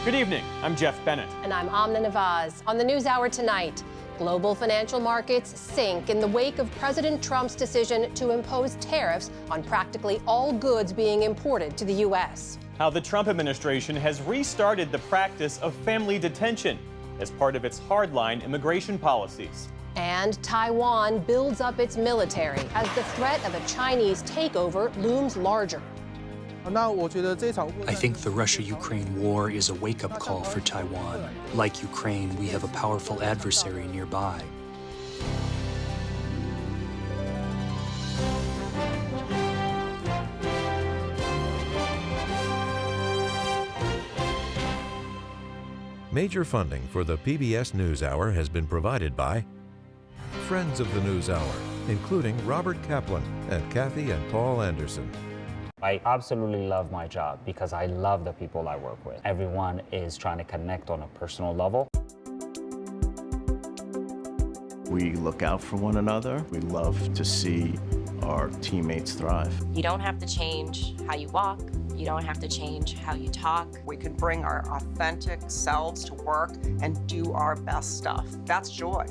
Good evening, I'm Jeff Bennett. And I'm Amna Nawaz. On the NewsHour tonight, global financial markets sink in the wake of President Trump's decision to impose tariffs on practically all goods being imported to the U.S. How the Trump administration has restarted the practice of family detention as part of its hardline immigration policies. And Taiwan builds up its military as the threat of a Chinese takeover looms larger. I think the Russia-Ukraine war is a wake-up call for Taiwan. Like Ukraine, we have a powerful adversary nearby. Major funding for the PBS NewsHour has been provided by friends of the NewsHour, including Robert Kaplan and Kathy and Paul Anderson. I absolutely love my job because I love the people I work with. Everyone is trying to connect on a personal level. We look out for one another. We love to see our teammates thrive. You don't have to change how you walk. You don't have to change how you talk. We can bring our authentic selves to work and do our best stuff. That's joy.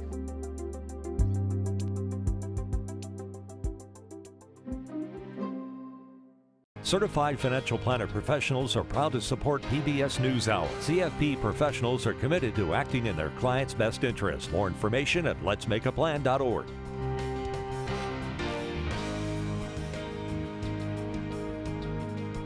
Certified financial planner professionals are proud to support PBS NewsHour. CFP professionals are committed to acting in their clients' best interest. More information at letsmakeaplan.org.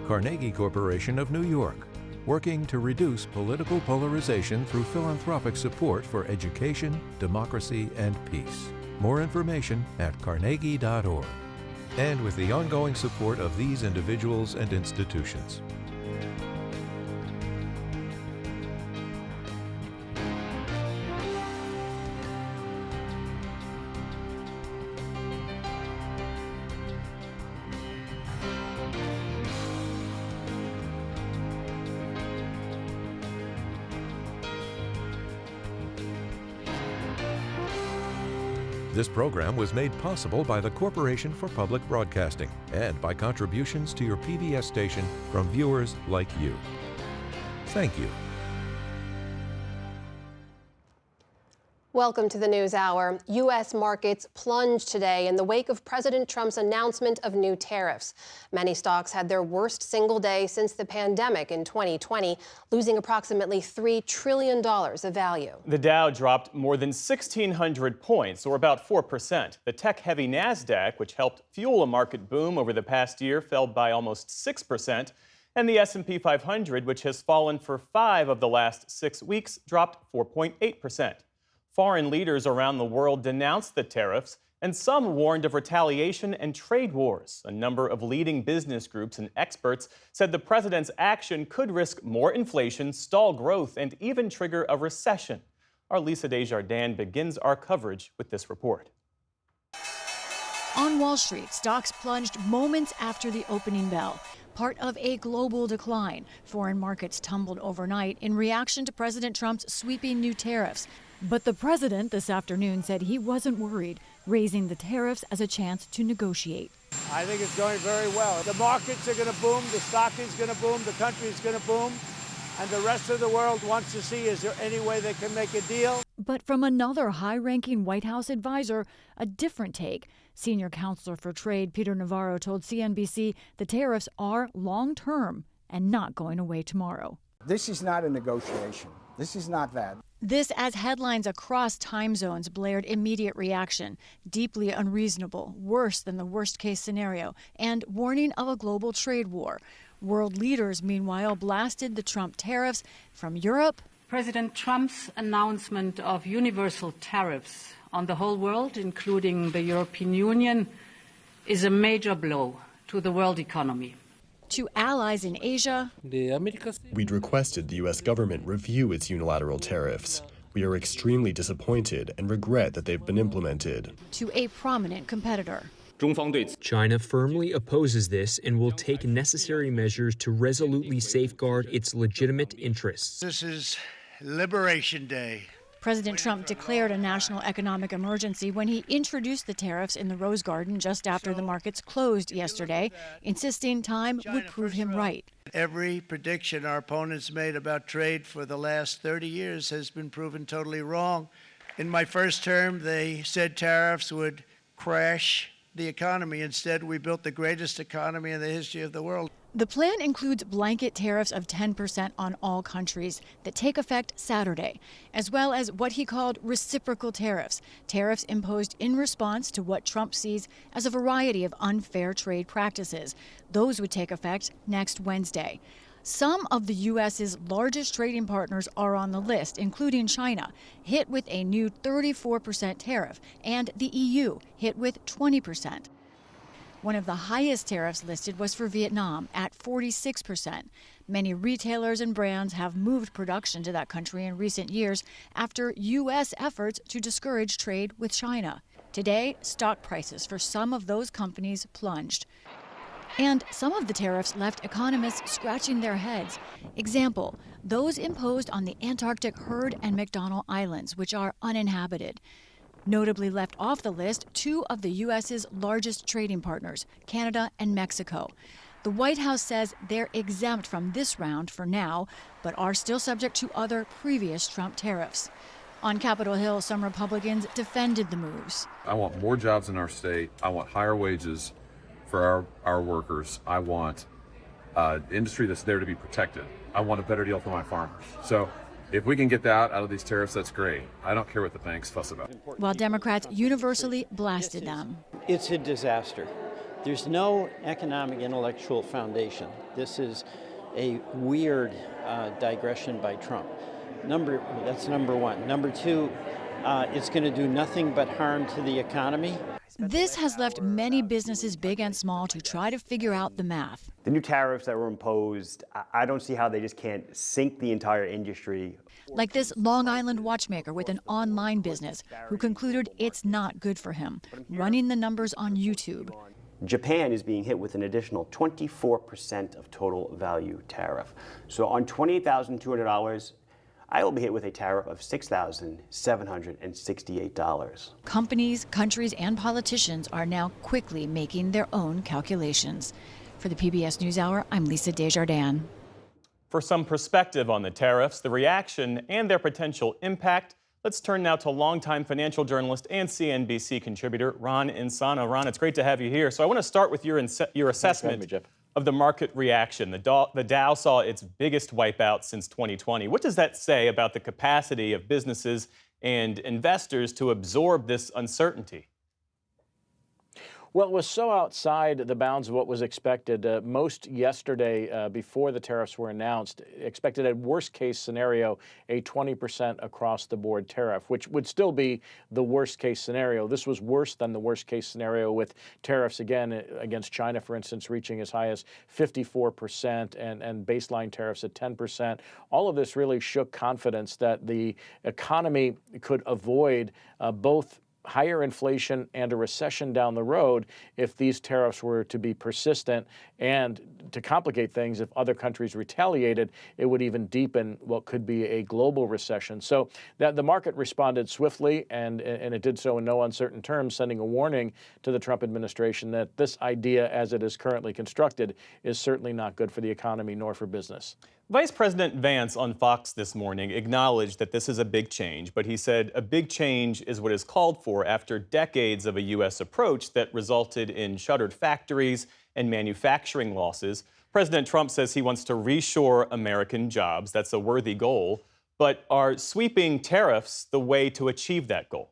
Carnegie Corporation of New York, working to reduce political polarization through philanthropic support for education, democracy, and peace. More information at carnegie.org. And with the ongoing support of these individuals and institutions. This program was made possible by the Corporation for Public Broadcasting and by contributions to your PBS station from viewers like you. Thank you. Welcome to the NewsHour. U.S. markets plunged today in the wake of President Trump's announcement of new tariffs. Many stocks had their worst single day since the pandemic in 2020, losing approximately $3 trillion of value. The Dow dropped more than 1,600 points, or about 4%. The tech-heavy NASDAQ, which helped fuel a market boom over the past year, fell by almost 6%. And the S&P 500, which has fallen for 5 of the last 6 weeks, dropped 4.8%. Foreign leaders around the world denounced the tariffs, and some warned of retaliation and trade wars. A number of leading business groups and experts said the president's action could risk more inflation, stall growth, and even trigger a recession. Our Lisa Desjardins begins our coverage with this report. On Wall Street, stocks plunged moments after the opening bell. Part of a global decline. Foreign markets tumbled overnight in reaction to President Trump's sweeping new tariffs. But the president this afternoon said he wasn't worried, raising the tariffs as a chance to negotiate. I think it's going very well. The markets are going to boom, the stock is going to boom, the country is going to boom, and the rest of the world wants to see, is there any way they can make a deal? But from another high-ranking White House advisor, a different take. Senior counselor for trade Peter Navarro told CNBC the tariffs are long-term and not going away tomorrow. This is not a negotiation. This is not that. This as headlines across time zones blared immediate reaction, deeply unreasonable, worse than the worst-case scenario, and warning of a global trade war. World leaders, meanwhile, blasted the Trump tariffs from Europe. President Trump's announcement of universal tariffs on the whole world, including the European Union, is a major blow to the world economy. To allies in Asia, we'd requested the U.S. government review its unilateral tariffs. We are extremely disappointed and regret that they've been implemented. To a prominent competitor. China firmly opposes this and will take necessary measures to resolutely safeguard its legitimate interests. This is Liberation Day. President Trump declared a national economic emergency when he introduced the tariffs in the Rose Garden just after the markets closed yesterday, insisting time would prove him right. Every prediction our opponents made about trade for the last 30 years has been proven totally wrong. In my first term, they said tariffs would crash the economy. Instead, we built the greatest economy in the history of the world. The plan includes blanket tariffs of 10% on all countries that take effect Saturday, as well as what he called reciprocal tariffs, tariffs imposed in response to what Trump sees as a variety of unfair trade practices. Those would take effect next Wednesday. Some of the U.S.'s largest trading partners are on the list, including China, hit with a new 34% tariff, and the EU, hit with 20%. One of the highest tariffs listed was for Vietnam at 46%. Many retailers and brands have moved production to that country in recent years after U.S. efforts to discourage trade with China. Today, stock prices for some of those companies plunged. And some of the tariffs left economists scratching their heads. Example, those imposed on the Antarctic Heard and McDonnell Islands, which are uninhabited. Notably left off the list, two of the U.S.'s largest trading partners, Canada and Mexico. The White House says they're exempt from this round for now, but are still subject to other previous Trump tariffs. On Capitol Hill, some Republicans defended the moves. I want more jobs in our state. I want higher wages for our workers. I want industry that's there to be protected. I want a better deal for my farmers. So if we can get that out of these tariffs, that's great. I don't care what the banks fuss about. While Democrats universally blasted them. It's a disaster. There's no economic intellectual foundation. This is a weird digression by Trump. That's number one. Number two, it's going to do nothing but harm to the economy. This has left many businesses, big and small, to try to figure out the math. The new tariffs that were imposed, I don't see how they just can't sink the entire industry. Like this Long Island watchmaker with an online business who concluded it's not good for him, running the numbers on YouTube. Japan is being hit with an additional 24% of total value tariff. So on $28,200, I will be hit with a tariff of $6,768. Companies, countries, and politicians are now quickly making their own calculations. For the PBS NewsHour, I'm Lisa Desjardins. For some perspective on the tariffs, the reaction, and their potential impact, let's turn now to longtime financial journalist and CNBC contributor Ron Insana. Ron, it's great to have you here. So I want to start with your assessment of the market reaction. The Dow saw its biggest wipeout since 2020. What does that say about the capacity of businesses and investors to absorb this uncertainty? Well, it was so outside the bounds of what was expected. Most yesterday, before the tariffs were announced, expected a worst-case scenario, a 20% across-the-board tariff, which would still be the worst-case scenario. This was worse than the worst-case scenario, with tariffs, again, against China, for instance, reaching as high as 54% and baseline tariffs at 10%. All of this really shook confidence that the economy could avoid both higher inflation and a recession down the road if these tariffs were to be persistent, and to complicate things, if other countries retaliated, it would even deepen what could be a global recession. So that the market responded swiftly, and it did so in no uncertain terms, sending a warning to the Trump administration that this idea, as it is currently constructed, is certainly not good for the economy nor for business. Vice President Vance on Fox this morning acknowledged that this is a big change, but he said a big change is what is called for after decades of a U.S. approach that resulted in shuttered factories and manufacturing losses. President Trump says he wants to reshore American jobs. That's a worthy goal. But are sweeping tariffs the way to achieve that goal?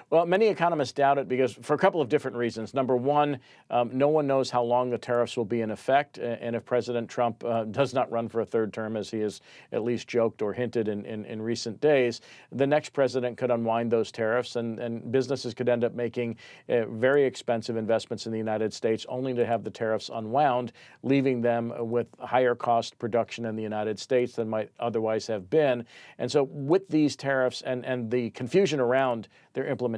Well, many economists doubt it because for a couple of different reasons. Number one, no one knows how long the tariffs will be in effect. And if President Trump does not run for a third term, as he has at least joked or hinted in recent days, the next president could unwind those tariffs, and businesses could end up making very expensive investments in the United States only to have the tariffs unwound, leaving them with higher cost production in the United States than might otherwise have been. And so with these tariffs and the confusion around their implementation,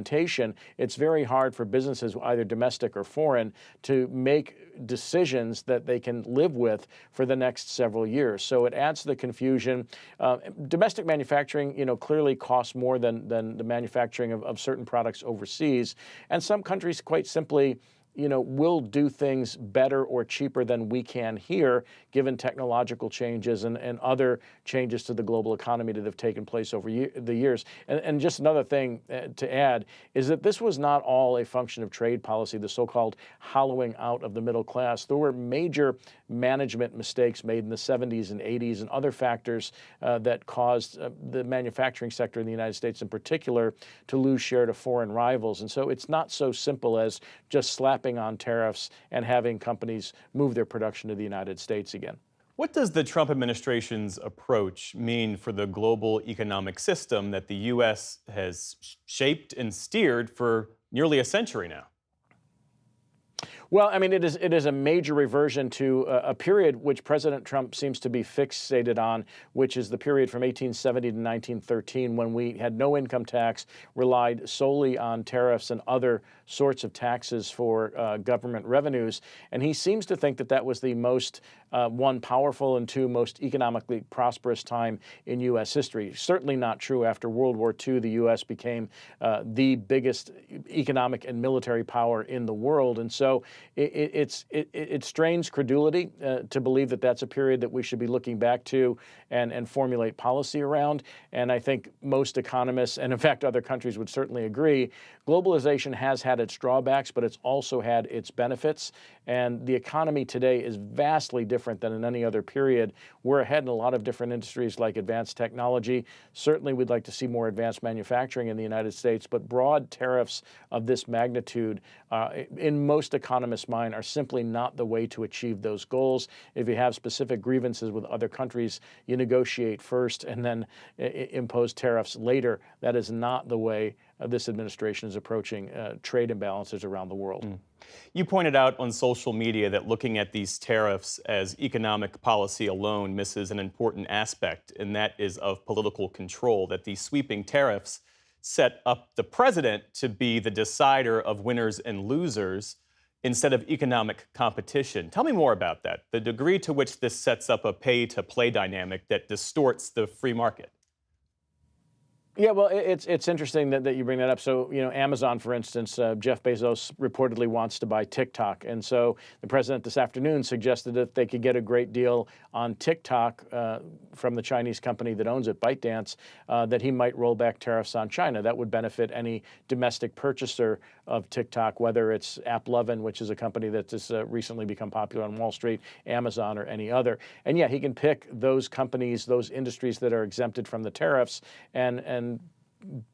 it's very hard for businesses, either domestic or foreign, to make decisions that they can live with for the next several years. So it adds to the confusion. Domestic manufacturing, clearly costs more than the manufacturing of certain products overseas. And some countries quite simply will do things better or cheaper than we can here, given technological changes and other changes to the global economy that have taken place over the years. And just another thing to add is that this was not all a function of trade policy, the so-called hollowing out of the middle class. There were major management mistakes made in the 70s and 80s and other factors that caused the manufacturing sector in the United States in particular to lose share to foreign rivals. And so it's not so simple as just slapping on tariffs and having companies move their production to the United States again. What does the Trump administration's approach mean for the global economic system that the U.S. has shaped and steered for nearly a century now? Well, I mean, it is a major reversion to a period which President Trump seems to be fixated on, which is the period from 1870 to 1913, when we had no income tax, relied solely on tariffs and other sorts of taxes for government revenues. And he seems to think that that was the most, one, powerful, and two, most economically prosperous time in U.S. history. Certainly not true. After World War II, the U.S. became the biggest economic and military power in the world. And so it strains credulity to believe that that's a period that we should be looking back to and formulate policy around. And I think most economists, and in fact other countries would certainly agree, globalization has had its drawbacks, but it's also had its benefits. And the economy today is vastly different than in any other period. We're ahead in a lot of different industries like advanced technology. Certainly we'd like to see more advanced manufacturing in the United States, but broad tariffs of this magnitude, in most economists' mind, are simply not the way to achieve those goals. If you have specific grievances with other countries, you negotiate first and then impose tariffs later. That is not the way this administration is approaching trade imbalances around the world. You pointed out on social media that looking at these tariffs as economic policy alone misses an important aspect, and that is of political control, that these sweeping tariffs set up the president to be the decider of winners and losers instead of economic competition. Tell me more about that, the degree to which this sets up a pay-to-play dynamic that distorts the free market. Yeah, well, it's interesting that you bring that up. So, Amazon, for instance, Jeff Bezos reportedly wants to buy TikTok. And so the president this afternoon suggested that they could get a great deal on TikTok from the Chinese company that owns it, ByteDance, that he might roll back tariffs on China. That would benefit any domestic purchaser of TikTok, whether it's AppLovin, which is a company that has recently become popular on Wall Street, Amazon, or any other. And yeah, he can pick those companies, those industries that are exempted from the tariffs, and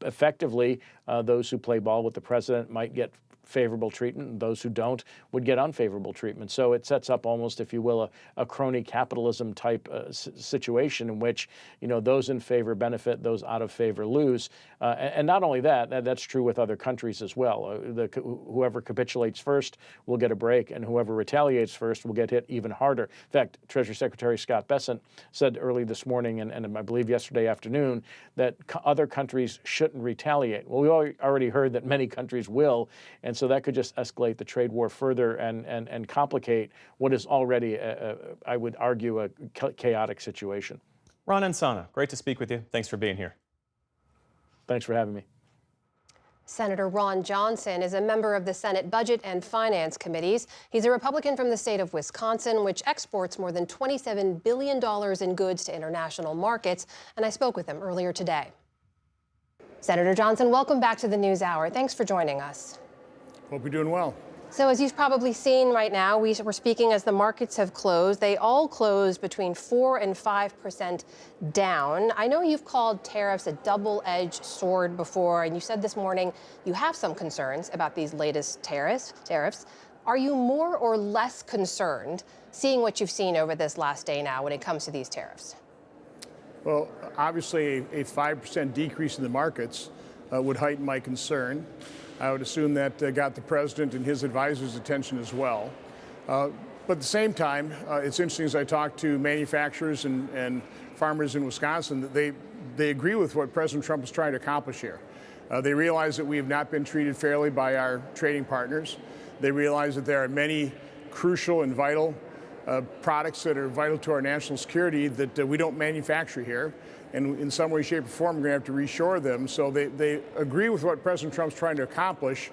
effectively, those who play ball with the president might get favorable treatment, and those who don't would get unfavorable treatment. So it sets up almost, if you will, a crony capitalism type situation in which, those in favor benefit, those out of favor lose. And not only that, that's true with other countries as well. Whoever capitulates first will get a break, and whoever retaliates first will get hit even harder. In fact, Treasury Secretary Scott Bessent said early this morning, and I believe yesterday afternoon, that other countries shouldn't retaliate. Well, we already heard that many countries will, and so that could just escalate the trade war further and complicate what is already, I would argue, a chaotic situation. Ron Insana, great to speak with you. Thanks for being here. Thanks for having me. Senator Ron Johnson is a member of the Senate Budget and Finance Committees. He's a Republican from the state of Wisconsin, which exports more than $27 billion in goods to international markets, and I spoke with him earlier today. Senator Johnson, welcome back to the NewsHour. Thanks for joining us. Hope you're doing well. So as you've probably seen right now, we're speaking as the markets have closed. They all closed between 4% and 5% down. I know you've called tariffs a double-edged sword before, and you said this morning you have some concerns about these latest tariffs. Are you more or less concerned seeing what you've seen over this last day now when it comes to these tariffs? Well, obviously a 5% decrease in the markets would heighten my concern. I would assume that got the president and his advisors' attention as well. But at the same time, it's interesting as I talk to manufacturers and farmers in Wisconsin that they agree with what President Trump is trying to accomplish here. They realize that we have not been treated fairly by our trading partners. They realize that there are many crucial and vital products that are vital to our national security that we don't manufacture here. And in some way, shape, or form, we're going to have to reshore them. So they agree with what President Trump's trying to accomplish,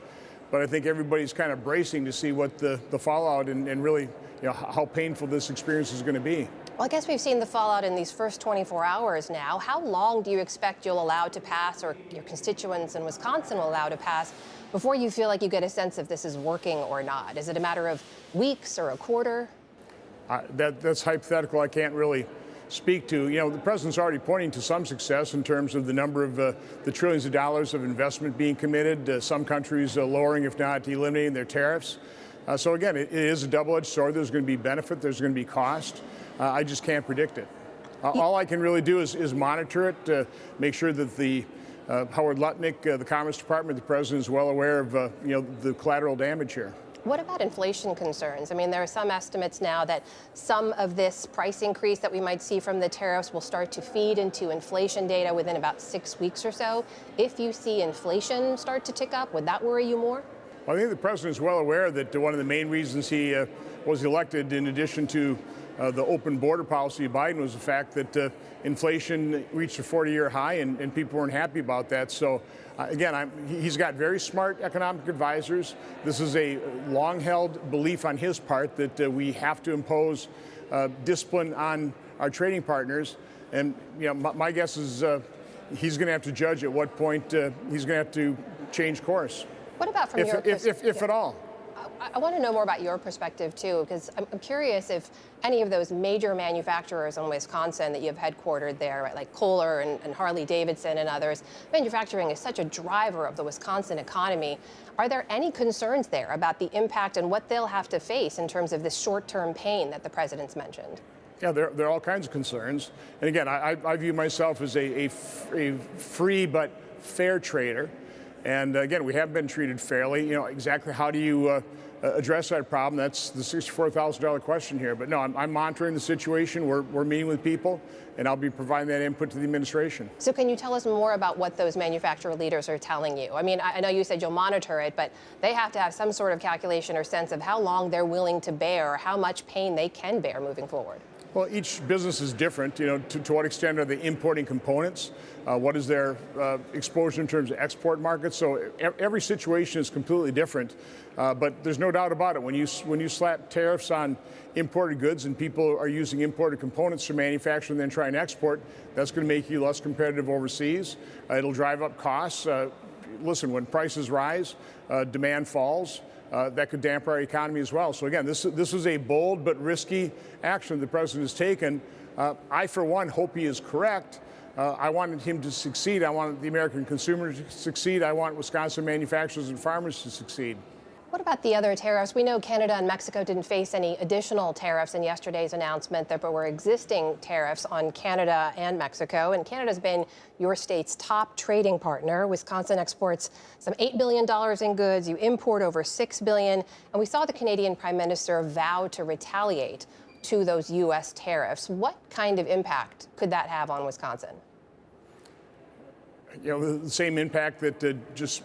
but I think everybody's kind of bracing to see what the fallout and really, how painful this experience is going to be. Well, I guess we've seen the fallout in these first 24 hours now. How long do you expect you'll allow to pass, or your constituents in Wisconsin will allow to pass, before you feel like you get a sense if this is working or not? Is it a matter of weeks or a quarter? That's hypothetical. I can't really speak to. The president's already pointing to some success in terms of the number of the trillions of dollars of investment being committed. Some countries lowering, if not eliminating, their tariffs. So again, it is a double-edged sword. There's going to be benefit. There's going to be cost. I just can't predict it. All I can really do is monitor it, make sure that the Howard Lutnick, the Commerce Department, the president is well aware of the collateral damage here. What about inflation concerns? I mean, there are some estimates now that some of this price increase that we might see from the tariffs will start to feed into inflation data within about 6 weeks or so. If you see inflation start to tick up, would that worry you more? Well, I think the president is well aware that one of the main reasons he was elected, in addition to the open border policy of Biden, was the fact that inflation reached a 40-year high and people weren't happy about that. So again, he's got very smart economic advisors. This is a long-held belief on his part that we have to impose discipline on our trading partners. And my guess is he's going to have to judge at what point he's going to have to change course. What about from your perspective? If at all. I want to know more about your perspective, too, because I'm curious if any of those major manufacturers in Wisconsin that you have headquartered there, right, like Kohler and Harley-Davidson and others, manufacturing is such a driver of the Wisconsin economy. Are there any concerns there about the impact and what they'll have to face in terms of this short-term pain that the president's mentioned? Yeah, there are all kinds of concerns. And again, I view myself as a free but fair trader. And again, we have been treated fairly. Exactly how do you address that problem? That's the $64,000 question here. But no, I'm monitoring the situation. We're meeting with people, and I'll be providing that input to the administration. So can you tell us more about what those manufacturer leaders are telling you? I mean, I know you said you'll monitor it, but they have to have some sort of calculation or sense of how long they're willing to bear, or how much pain they can bear moving forward. Well, each business is different. To what extent are they importing components? What is their exposure in terms of export markets? So every situation is completely different. But there's no doubt about it. When you slap tariffs on imported goods and people are using imported components to manufacture and then try and export, that's going to make you less competitive overseas. It'll drive up costs. Listen, when prices rise, demand falls. That could dampen our economy as well. So again, this is a bold but risky action the president has taken. I, for one, hope he is correct. I wanted him to succeed. I wanted the American consumer to succeed. I want Wisconsin manufacturers and farmers to succeed. What about the other tariffs? We know Canada and Mexico didn't face any additional tariffs in yesterday's announcement. There were existing tariffs on Canada and Mexico, and Canada's been your state's top trading partner. Wisconsin exports some $8 billion in goods. You import over $6 billion, and we saw the Canadian Prime Minister vow to retaliate to those U.S. tariffs. What kind of impact could that have on Wisconsin? The same impact that just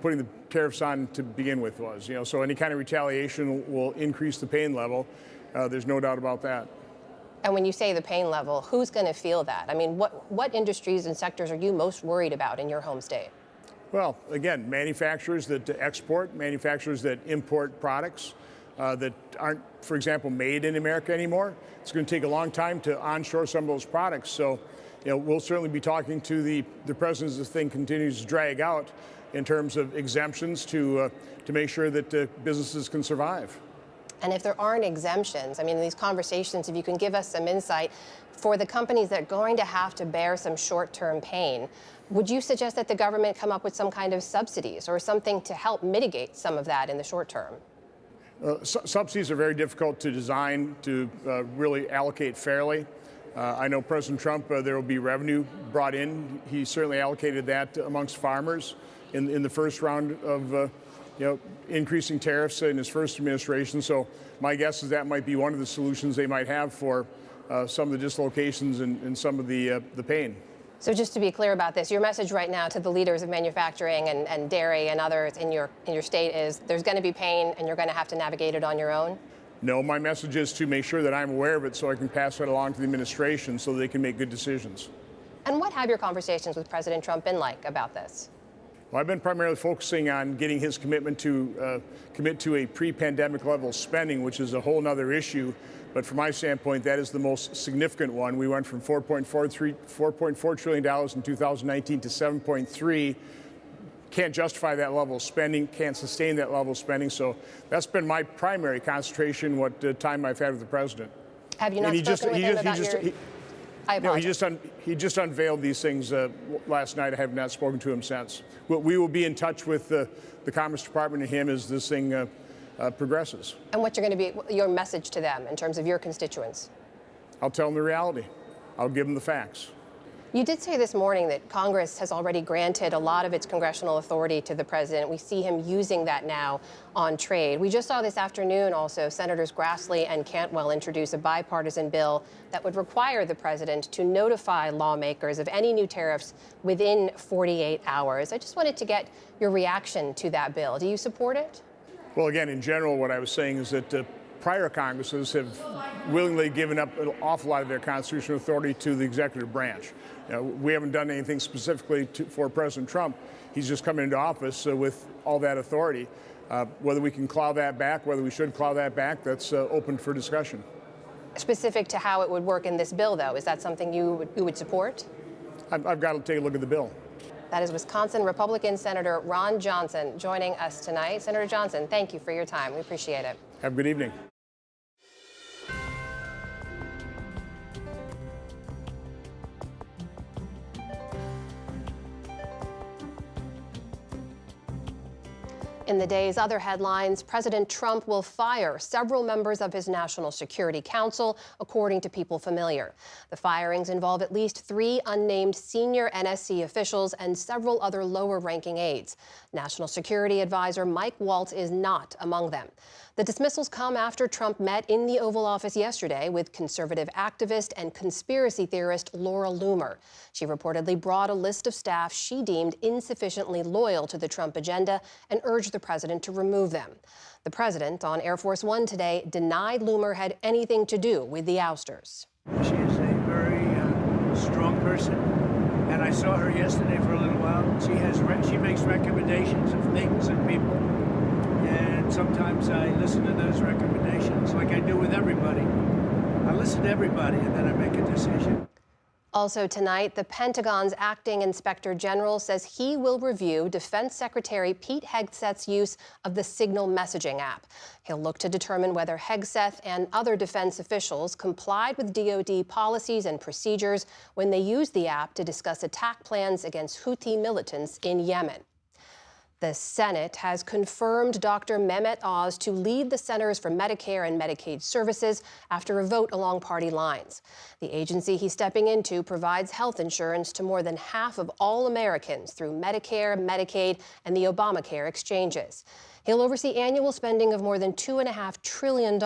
putting the tariffs on to begin with was. So any kind of retaliation will increase the pain level. There's no doubt about that. And when you say the pain level, who's going to feel that? I mean, what industries and sectors are you most worried about in your home state? Well, again, manufacturers that export, manufacturers that import products that aren't, for example, made in America anymore. It's going to take a long time to onshore some of those products. So, we'll certainly be talking to the president as this thing continues to drag out in terms of exemptions to make sure that businesses can survive. And if there aren't exemptions, I mean, in these conversations, if you can give us some insight for the companies that are going to have to bear some short-term pain, would you suggest that the government come up with some kind of subsidies or something to help mitigate some of that in the short term? Subsidies are very difficult to design to really allocate fairly. I know President Trump, there will be revenue brought in. He certainly allocated that amongst farmers in the first round of increasing tariffs in his first administration. So my guess is that might be one of the solutions they might have for some of the dislocations and some of the pain. So just to be clear about this, your message right now to the leaders of manufacturing and dairy and others in your state is there's going to be pain and you're going to have to navigate it on your own? No, my message is to make sure that I'm aware of it so I can pass that along to the administration so they can make good decisions. And what have your conversations with President Trump been like about this? Well, I've been primarily focusing on getting his commitment to commit to a pre-pandemic level spending, which is a whole other issue. But from my standpoint, that is the most significant one. We went from $4.4 trillion in 2019 to 7.3. Can't justify that level of spending, can't sustain that level of spending. So that's been my primary concentration, what time I've had with the president. Have you not spoken with him about your... I apologize. No, he just unveiled these things last night. I have not spoken to him since. We will be in touch with the Commerce Department and him as this thing progresses. And what's going to be your message to them in terms of your constituents? I'll tell them the reality. I'll give them the facts. You did say this morning that Congress has already granted a lot of its congressional authority to the president. We see him using that now on trade. We just saw this afternoon also Senators Grassley and Cantwell introduce a bipartisan bill that would require the president to notify lawmakers of any new tariffs within 48 hours. I just wanted to get your reaction to that bill. Do you support it? Well, again, in general, what I was saying is that prior Congresses have willingly given up an awful lot of their constitutional authority to the executive branch. You know, we haven't done anything specifically for President Trump. He's just come into office with all that authority. Whether we can claw that back, whether we should claw that back, that's open for discussion. Specific to how it would work in this bill, though, is that something you would support? I've got to take a look at the bill. That is Wisconsin Republican Senator Ron Johnson joining us tonight. Senator Johnson, thank you for your time. We appreciate it. Have a good evening. In the day's other headlines, President Trump will fire several members of his National Security Council, according to People Familiar. The firings involve at least 3 unnamed senior NSC officials and several other lower-ranking aides. National Security Advisor Mike Waltz is not among them. The dismissals come after Trump met in the Oval Office yesterday with conservative activist and conspiracy theorist Laura Loomer. She reportedly brought a list of staff she deemed insufficiently loyal to the Trump agenda and urged the president to remove them. The president on Air Force One today denied Loomer had anything to do with the ousters. She is a very strong person, and I saw her yesterday for a little while. She makes recommendations of things and people, and sometimes I listen to those recommendations like I do with everybody. I listen to everybody, and then I make a decision. Also tonight, the Pentagon's acting inspector general says he will review Defense Secretary Pete Hegseth's use of the Signal messaging app. He'll look to determine whether Hegseth and other defense officials complied with DoD policies and procedures when they used the app to discuss attack plans against Houthi militants in Yemen. The Senate has confirmed Dr. Mehmet Oz to lead the Centers for Medicare and Medicaid Services after a vote along party lines. The agency he's stepping into provides health insurance to more than half of all Americans through Medicare, Medicaid, and the Obamacare exchanges. He'll oversee annual spending of more than $2.5 trillion.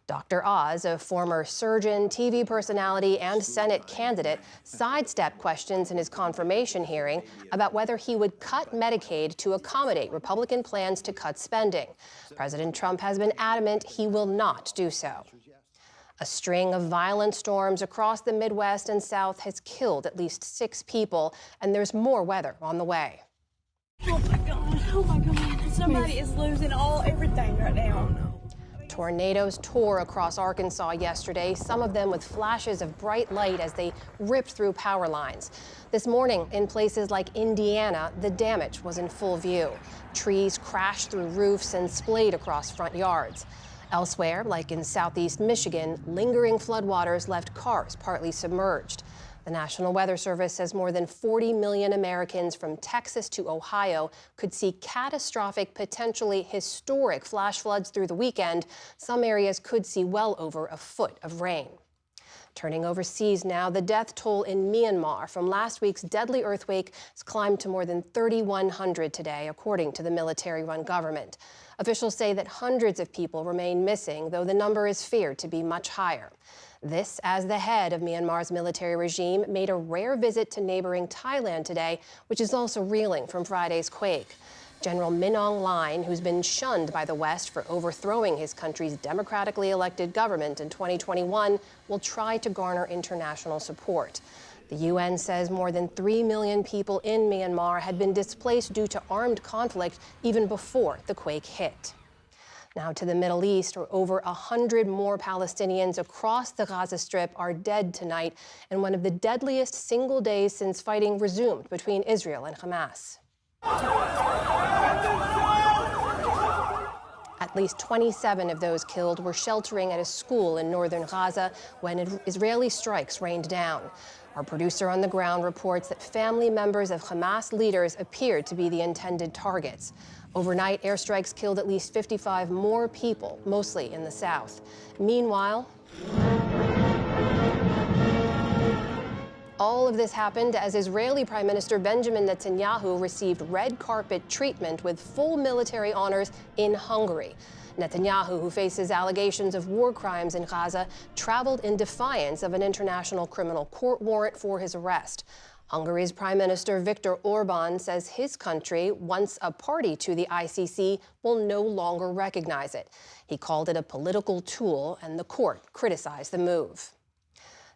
Dr. Oz, a former surgeon, TV personality, and Senate candidate, sidestepped questions in his confirmation hearing about whether he would cut Medicaid to accommodate Republican plans to cut spending. President Trump has been adamant he will not do so. A string of violent storms across the Midwest and South has killed at least 6 people, and there's more weather on the way. Oh my God, oh my God. Somebody is losing everything right now. Tornadoes tore across Arkansas yesterday, some of them with flashes of bright light as they ripped through power lines. This morning, in places like Indiana, the damage was in full view. Trees crashed through roofs and splayed across front yards. Elsewhere, like in southeast Michigan, lingering floodwaters left cars partly submerged. The National Weather Service says more than 40 million Americans from Texas to Ohio could see catastrophic, potentially historic flash floods through the weekend. Some areas could see well over a foot of rain. Turning overseas now, the death toll in Myanmar from last week's deadly earthquake has climbed to more than 3,100 today, according to the military-run government. Officials say that hundreds of people remain missing, though the number is feared to be much higher. This as the head of Myanmar's military regime made a rare visit to neighboring Thailand today, which is also reeling from Friday's quake. General Min Aung Hlaing, who's been shunned by the West for overthrowing his country's democratically elected government in 2021, will try to garner international support. The UN says more than 3 million people in Myanmar had been displaced due to armed conflict even before the quake hit. Now to the Middle East, where over 100 more Palestinians across the Gaza Strip are dead tonight in one of the deadliest single days since fighting resumed between Israel and Hamas. At least 27 of those killed were sheltering at a school in northern Gaza when Israeli strikes rained down. Our producer on the ground reports that family members of Hamas leaders appeared to be the intended targets. Overnight, airstrikes killed at least 55 more people, mostly in the south. Meanwhile, all of this happened as Israeli Prime Minister Benjamin Netanyahu received red carpet treatment with full military honors in Hungary. Netanyahu, who faces allegations of war crimes in Gaza, traveled in defiance of an international criminal court warrant for his arrest. Hungary's Prime Minister Viktor Orban says his country, once a party to the ICC, will no longer recognize it. He called it a political tool, and the court criticized the move.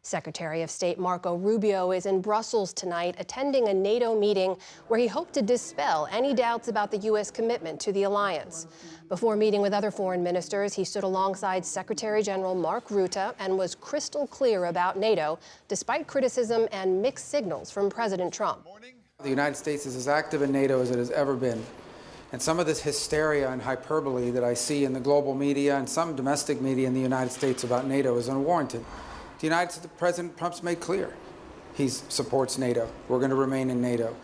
Secretary of State Marco Rubio is in Brussels tonight attending a NATO meeting where he hoped to dispel any doubts about the U.S. commitment to the alliance. Before meeting with other foreign ministers, he stood alongside Secretary General Mark Rutte and was crystal clear about NATO, despite criticism and mixed signals from President Trump. The United States is as active in NATO as it has ever been. And some of this hysteria and hyperbole that I see in the global media and some domestic media in the United States about NATO is unwarranted. President Trump's made clear he supports NATO. We're going to remain in NATO.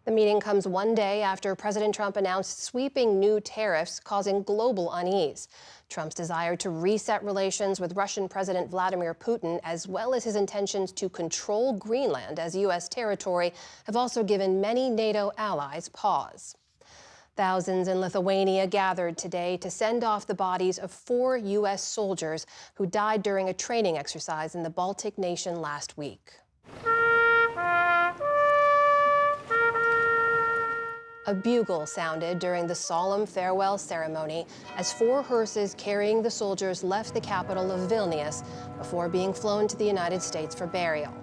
The meeting comes one day after President Trump announced sweeping new tariffs, causing global unease. Trump's desire to reset relations with Russian President Vladimir Putin, as well as his intentions to control Greenland as U.S. territory, have also given many NATO allies pause. Thousands in Lithuania gathered today to send off the bodies of 4 U.S. soldiers who died during a training exercise in the Baltic nation last week. A bugle sounded during the solemn farewell ceremony as 4 hearses carrying the soldiers left the capital of Vilnius before being flown to the United States for burial.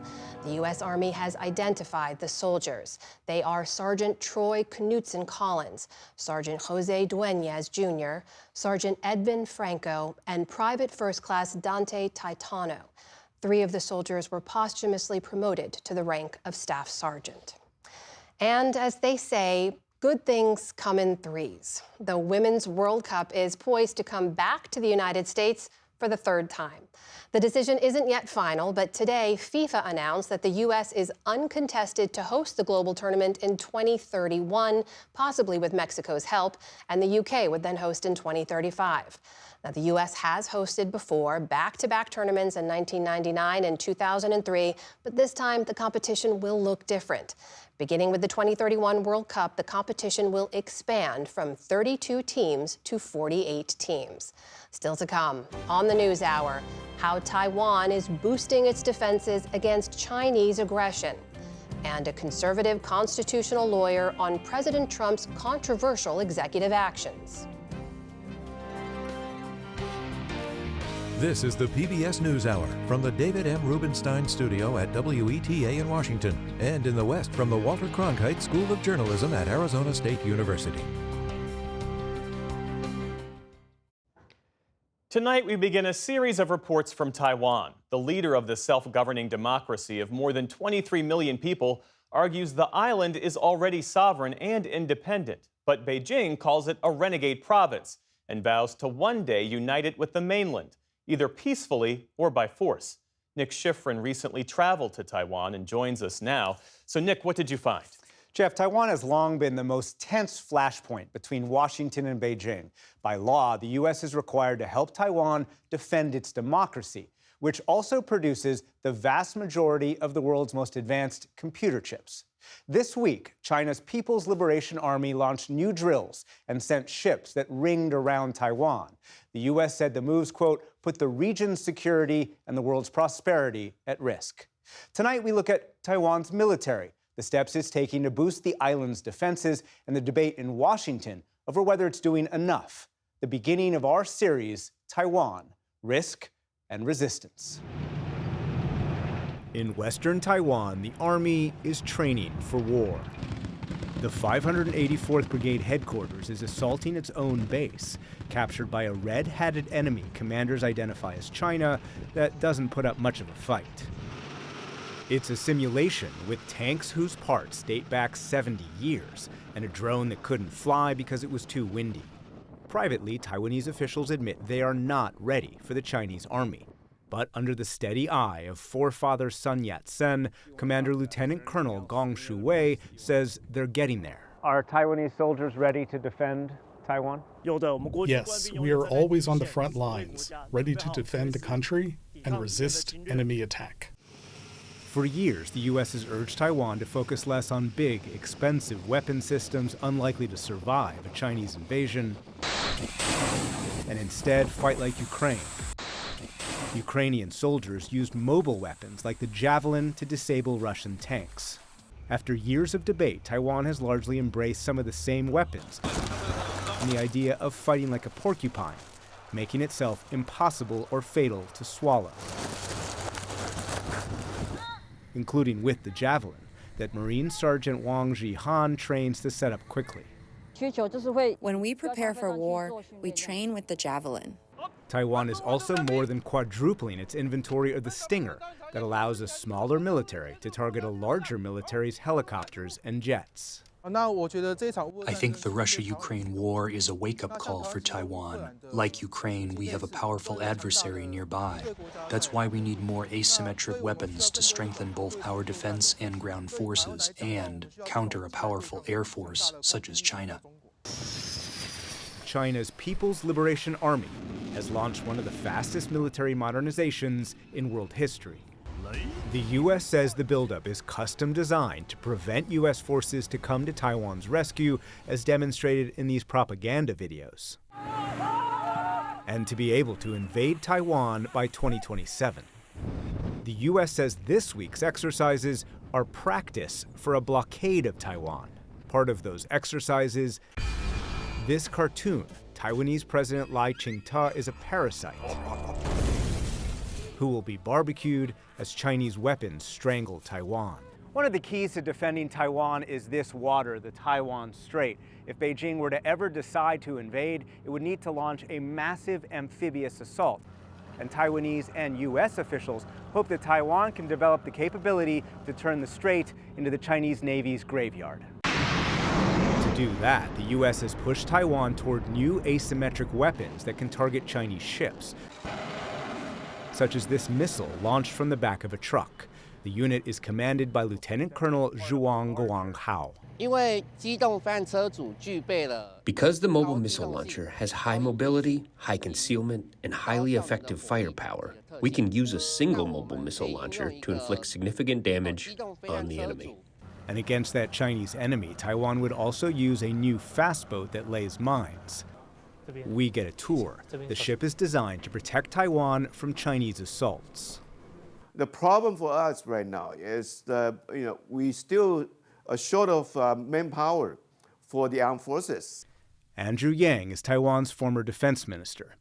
The U.S. Army has identified the soldiers. They are Sergeant Troy Knutson Collins, Sergeant Jose Dueñez Jr., Sergeant Edvin Franco, and Private First Class Dante Taitano. 3 of the soldiers were posthumously promoted to the rank of Staff Sergeant. And as they say, good things come in threes. The Women's World Cup is poised to come back to the United States for the 3rd time. The decision isn't yet final, but today FIFA announced that the U.S. is uncontested to host the global tournament in 2031, possibly with Mexico's help, and the U.K. would then host in 2035. Now, the U.S. has hosted before back-to-back tournaments in 1999 and 2003, but this time the competition will look different. Beginning with the 2031 World Cup, the competition will expand from 32 teams to 48 teams. Still to come on the NewsHour, how Taiwan is boosting its defenses against Chinese aggression, and a conservative constitutional lawyer on President Trump's controversial executive actions. This is the PBS NewsHour from the David M. Rubenstein Studio at WETA in Washington, and in the West from the Walter Cronkite School of Journalism at Arizona State University. Tonight, we begin a series of reports from Taiwan. The leader of the self-governing democracy of more than 23 million people argues the island is already sovereign and independent, but Beijing calls it a renegade province and vows to one day unite it with the mainland, either peacefully or by force. Nick Schifrin recently traveled to Taiwan and joins us now. So, Nick, what did you find? Jeff, Taiwan has long been the most tense flashpoint between Washington and Beijing. By law, the U.S. is required to help Taiwan defend its democracy, which also produces the vast majority of the world's most advanced computer chips. This week, China's People's Liberation Army launched new drills and sent ships that ringed around Taiwan. The U.S. said the moves, quote, put the region's security and the world's prosperity at risk. Tonight, we look at Taiwan's military, the steps it's taking to boost the island's defenses, and the debate in Washington over whether it's doing enough. The beginning of our series, Taiwan, Risk and Resistance. In western Taiwan, the army is training for war. The 584th Brigade headquarters is assaulting its own base, captured by a red-hatted enemy commanders identify as China that doesn't put up much of a fight. It's a simulation with tanks whose parts date back 70 years and a drone that couldn't fly because it was too windy. Privately, Taiwanese officials admit they are not ready for the Chinese army. But under the steady eye of forefather Sun Yat-sen, Commander Lieutenant Colonel Gong Shu-wei says they're getting there. Are Taiwanese soldiers ready to defend Taiwan? Yes, we are always on the front lines, ready to defend the country and resist enemy attack. For years, the U.S. has urged Taiwan to focus less on big, expensive weapon systems unlikely to survive a Chinese invasion, and instead fight like Ukraine. Ukrainian soldiers used mobile weapons like the Javelin to disable Russian tanks. After years of debate, Taiwan has largely embraced some of the same weapons and the idea of fighting like a porcupine, making itself impossible or fatal to swallow, including with the Javelin that Marine Sergeant Wang Jihan trains to set up quickly. When we prepare for war, we train with the Javelin. Taiwan is also more than quadrupling its inventory of the Stinger that allows a smaller military to target a larger military's helicopters and jets. I think the Russia-Ukraine war is a wake-up call for Taiwan. Like Ukraine, we have a powerful adversary nearby. That's why we need more asymmetric weapons to strengthen both our defense and ground forces and counter a powerful air force such as China. China's People's Liberation Army has launched one of the fastest military modernizations in world history. The U.S. says the buildup is custom designed to prevent U.S. forces to come to Taiwan's rescue, as demonstrated in these propaganda videos, and to be able to invade Taiwan by 2027. The U.S. says this week's exercises are practice for a blockade of Taiwan. Part of those exercises, this cartoon, Taiwanese President Lai Ching-te is a parasite who will be barbecued as Chinese weapons strangle Taiwan. One of the keys to defending Taiwan is this water, the Taiwan Strait. If Beijing were to ever decide to invade, it would need to launch a massive amphibious assault. And Taiwanese and U.S. officials hope that Taiwan can develop the capability to turn the strait into the Chinese Navy's graveyard. To do that, the U.S. has pushed Taiwan toward new asymmetric weapons that can target Chinese ships, such as this missile launched from the back of a truck. The unit is commanded by Lieutenant Colonel Zhuang Guanghao. Because the mobile missile launcher has high mobility, high concealment, and highly effective firepower, we can use a single mobile missile launcher to inflict significant damage on the enemy. And against that Chinese enemy, Taiwan would also use a new fast boat that lays mines. We get a tour. The ship is designed to protect Taiwan from Chinese assaults. The problem for us right now is we still are short of manpower for the armed forces. Andrew Yang is Taiwan's former defense minister.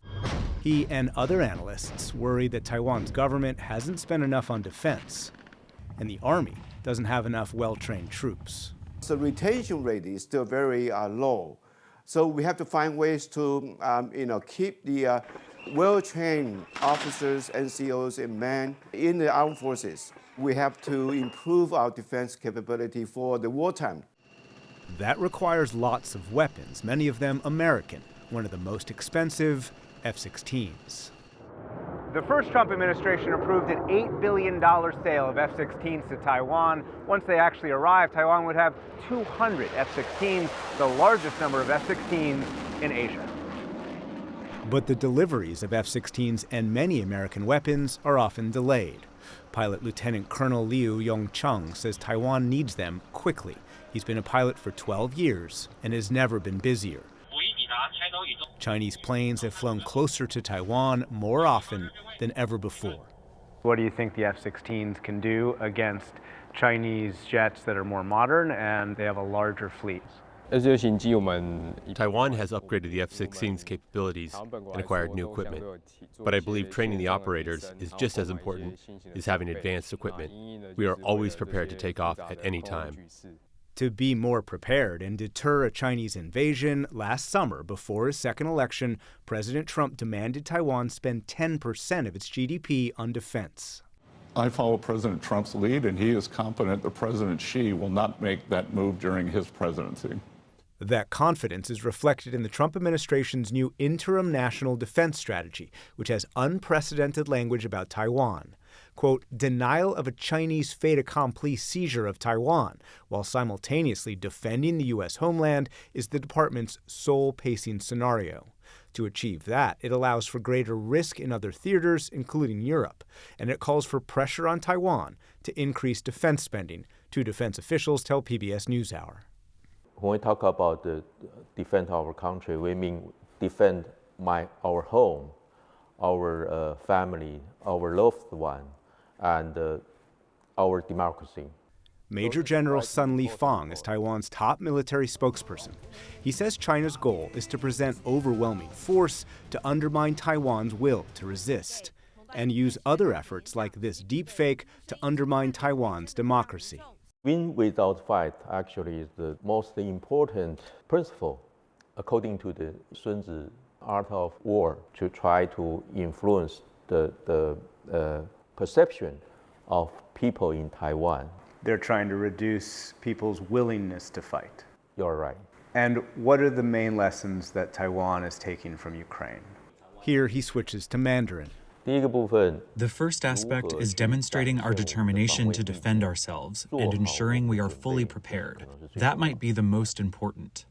He and other analysts worry that Taiwan's government hasn't spent enough on defense, and the army doesn't have enough well-trained troops. The retention rate is still very low. So we have to find ways to keep the well-trained officers, NCOs, and men in the armed forces. We have to improve our defense capability for the wartime. That requires lots of weapons, many of them American, one of the most expensive, F-16s. The first Trump administration approved an $8 billion sale of F-16s to Taiwan. Once they actually arrive, Taiwan would have 200 F-16s, the largest number of F-16s in Asia. But the deliveries of F-16s and many American weapons are often delayed. Pilot Lieutenant Colonel Liu Yongcheng says Taiwan needs them quickly. He's been a pilot for 12 years and has never been busier. Chinese planes have flown closer to Taiwan more often than ever before. What do you think the F-16s can do against Chinese jets that are more modern and they have a larger fleet? Taiwan has upgraded the F-16's capabilities and acquired new equipment. But I believe training the operators is just as important as having advanced equipment. We are always prepared to take off at any time. To be more prepared and deter a Chinese invasion, last summer, before his second election, President Trump demanded Taiwan spend 10% of its GDP on defense. I follow President Trump's lead, and he is confident that President Xi will not make that move during his presidency. That confidence is reflected in the Trump administration's new interim national defense strategy, which has unprecedented language about Taiwan. Quote, denial of a Chinese fait accompli seizure of Taiwan, while simultaneously defending the U.S. homeland, is the department's sole pacing scenario. To achieve that, it allows for greater risk in other theaters, including Europe, and it calls for pressure on Taiwan to increase defense spending, two defense officials tell PBS NewsHour. When we talk about the defend our country, we mean defend our home, our family, our loved one, and our democracy. Major General Sun Li-fang is Taiwan's top military spokesperson. He says China's goal is to present overwhelming force to undermine Taiwan's will to resist, and use other efforts like this deepfake to undermine Taiwan's democracy. Win without fight actually is the most important principle, according to the Sun Tzu Art of War, to try to influence the perception of people in Taiwan. They're trying to reduce people's willingness to fight. You're right. And what are the main lessons that Taiwan is taking from Ukraine? Here he switches to Mandarin. The first aspect is demonstrating our determination to defend ourselves and ensuring we are fully prepared. That might be the most important.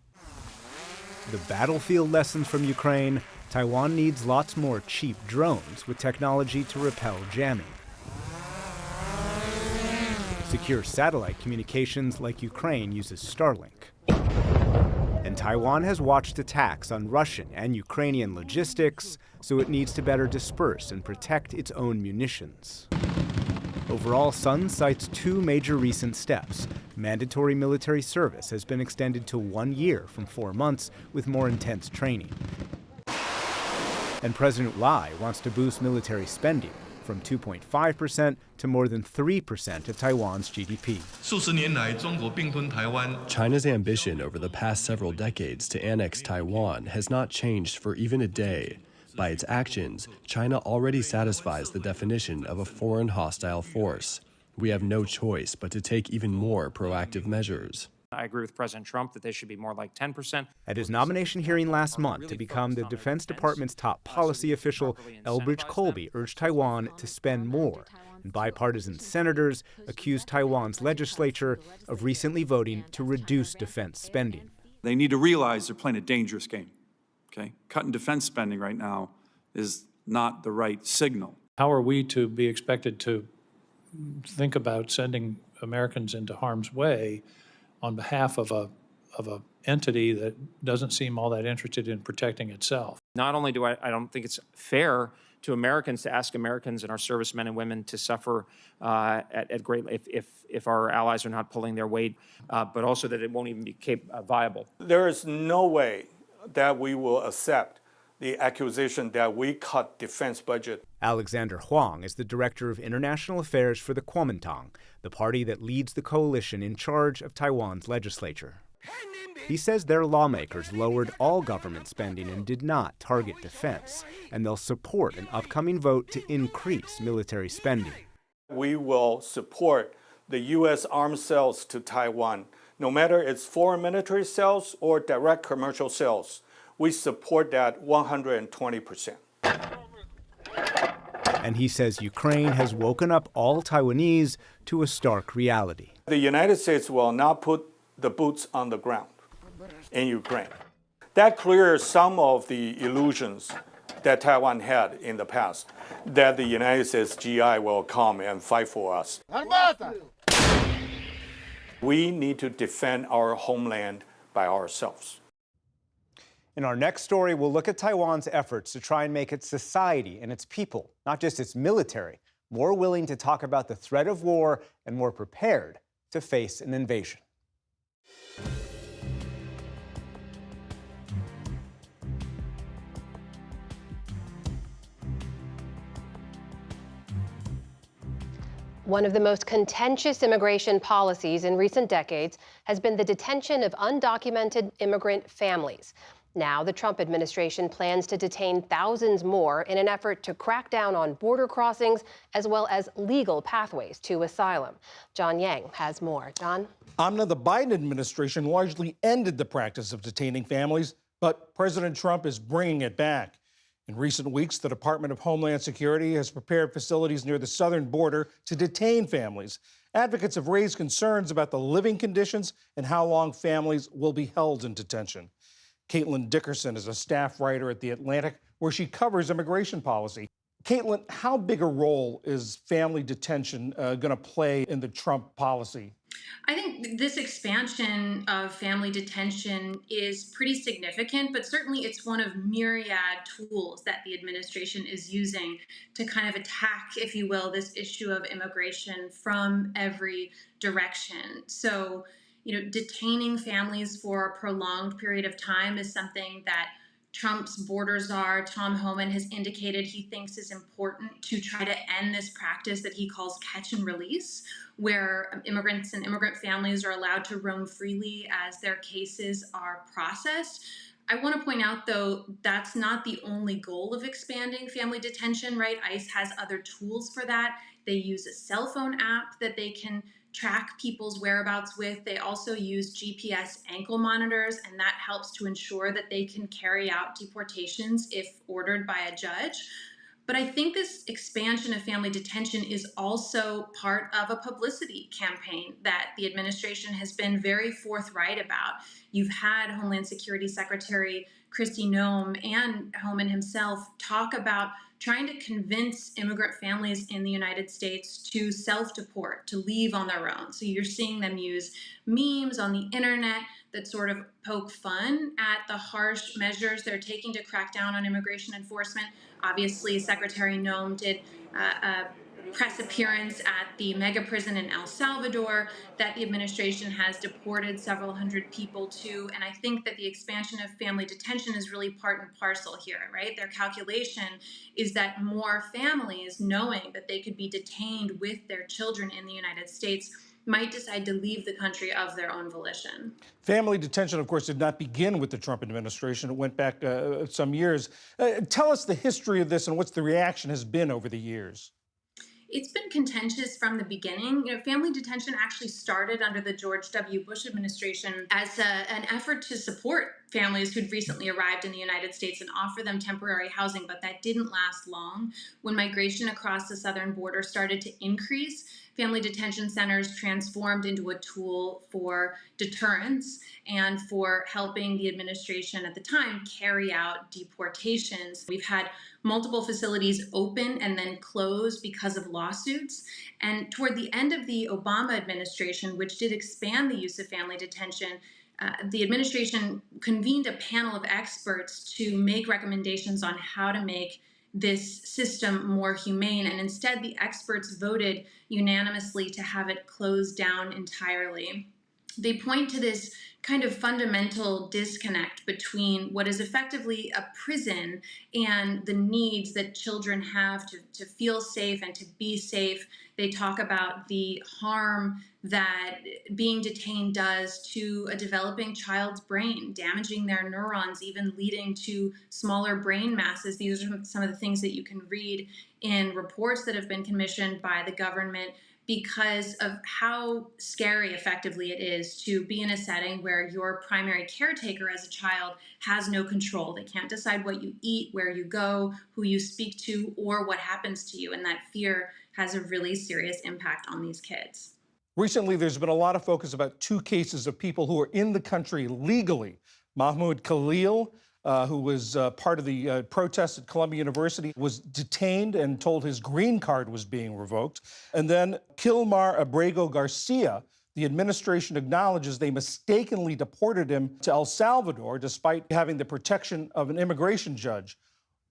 The battlefield lessons from Ukraine: Taiwan needs lots more cheap drones with technology to repel jamming. Secure satellite communications like Ukraine uses Starlink. And Taiwan has watched attacks on Russian and Ukrainian logistics, so it needs to better disperse and protect its own munitions. Overall, Sun cites two major recent steps. Mandatory military service has been extended to 1 year from 4 months with more intense training. And President Lai wants to boost military spending from 2.5% to more than 3% of Taiwan's GDP. China's ambition over the past several decades to annex Taiwan has not changed for even a day. By its actions, China already satisfies the definition of a foreign hostile force. We have no choice but to take even more proactive measures. I agree with President Trump that they should be more like 10%. At his nomination hearing last month to become the Defense Department's top policy official, Elbridge Colby urged Taiwan to spend more. And bipartisan senators accused Taiwan's legislature of recently voting to reduce defense spending. They need to realize they're playing a dangerous game. Okay? Cutting defense spending right now is not the right signal. How are we to be expected to think about sending Americans into harm's way on behalf of a entity that doesn't seem all that interested in protecting itself? Not only do I don't think it's fair to Americans to ask Americans and our servicemen and women to suffer at great if our allies are not pulling their weight, but also that it won't even be viable. There is no way that we will accept the accusation that we cut defense budget. Alexander Huang is the director of international affairs for the Kuomintang, the party that leads the coalition in charge of Taiwan's legislature. He says their lawmakers lowered all government spending and did not target defense, and they'll support an upcoming vote to increase military spending. We will support the U.S. arms sales to Taiwan, no matter it's foreign military sales or direct commercial sales. We support that 120%. And he says Ukraine has woken up all Taiwanese to a stark reality. The United States will not put the boots on the ground in Ukraine. That clears some of the illusions that Taiwan had in the past, that the United States GI will come and fight for us. We need to defend our homeland by ourselves. In our next story, we'll look at Taiwan's efforts to try and make its society and its people, not just its military, more willing to talk about the threat of war and more prepared to face an invasion. One of the most contentious immigration policies in recent decades has been the detention of undocumented immigrant families. Now, the Trump administration plans to detain thousands more in an effort to crack down on border crossings as well as legal pathways to asylum. John Yang has more. John? Amna, the Biden administration largely ended the practice of detaining families, but President Trump is bringing it back. In recent weeks, the Department of Homeland Security has prepared facilities near the southern border to detain families. Advocates have raised concerns about the living conditions and how long families will be held in detention. Caitlin Dickerson is a staff writer at The Atlantic, where she covers immigration policy. Caitlin, how big a role is family detention going to play in the Trump policy? I think this expansion of family detention is pretty significant, but certainly it's one of myriad tools that the administration is using to kind of attack, if you will, this issue of immigration from every direction. So, detaining families for a prolonged period of time is something that Trump's border czar, Tom Homan, has indicated he thinks is important to try to end this practice that he calls catch and release, where immigrants and immigrant families are allowed to roam freely as their cases are processed. I want to point out, though, that's not the only goal of expanding family detention, right? ICE has other tools for that. They use a cell phone app that they can track people's whereabouts with. They also use GPS ankle monitors, and that helps to ensure that they can carry out deportations if ordered by a judge. But I think this expansion of family detention is also part of a publicity campaign that the administration has been very forthright about. You've had Homeland Security Secretary Kristi Noem and Homan himself talk about trying to convince immigrant families in the United States to self-deport, to leave on their own. So you're seeing them use memes on the internet that sort of poke fun at the harsh measures they're taking to crack down on immigration enforcement. Obviously, Secretary Noem did a press appearance at the mega prison in El Salvador that the administration has deported several hundred people to. And I think that the expansion of family detention is really part and parcel here, right? Their calculation is that more families, knowing that they could be detained with their children in the United States, might decide to leave the country of their own volition. Family detention, of course, did not begin with the Trump administration. It went back some years. Tell us the history of this and what the reaction has been over the years. It's been contentious from the beginning. Family detention actually started under the George W. Bush administration as an effort to support families who'd recently arrived in the United States and offer them temporary housing, but that didn't last long. When migration across the southern border started to increase, family detention centers transformed into a tool for deterrence and for helping the administration at the time carry out deportations. We've had multiple facilities open and then close because of lawsuits. And toward the end of the Obama administration, which did expand the use of family detention, the administration convened a panel of experts to make recommendations on how to make this system more humane. And instead, the experts voted unanimously to have it closed down entirely. They point to this kind of fundamental disconnect between what is effectively a prison and the needs that children have to feel safe and to be safe. They talk about the harm that being detained does to a developing child's brain, damaging their neurons, even leading to smaller brain masses. These are some of the things that you can read in reports that have been commissioned by the government, because of how scary effectively it is to be in a setting where your primary caretaker as a child has no control. They can't decide what you eat, where you go, who you speak to, or what happens to you. And that fear has a really serious impact on these kids. Recently, there's been a lot of focus about two cases of people who are in the country legally. Mahmoud Khalil, who was part of the protests at Columbia University, was detained and told his green card was being revoked. And then Kilmar Abrego Garcia, the administration acknowledges they mistakenly deported him to El Salvador despite having the protection of an immigration judge.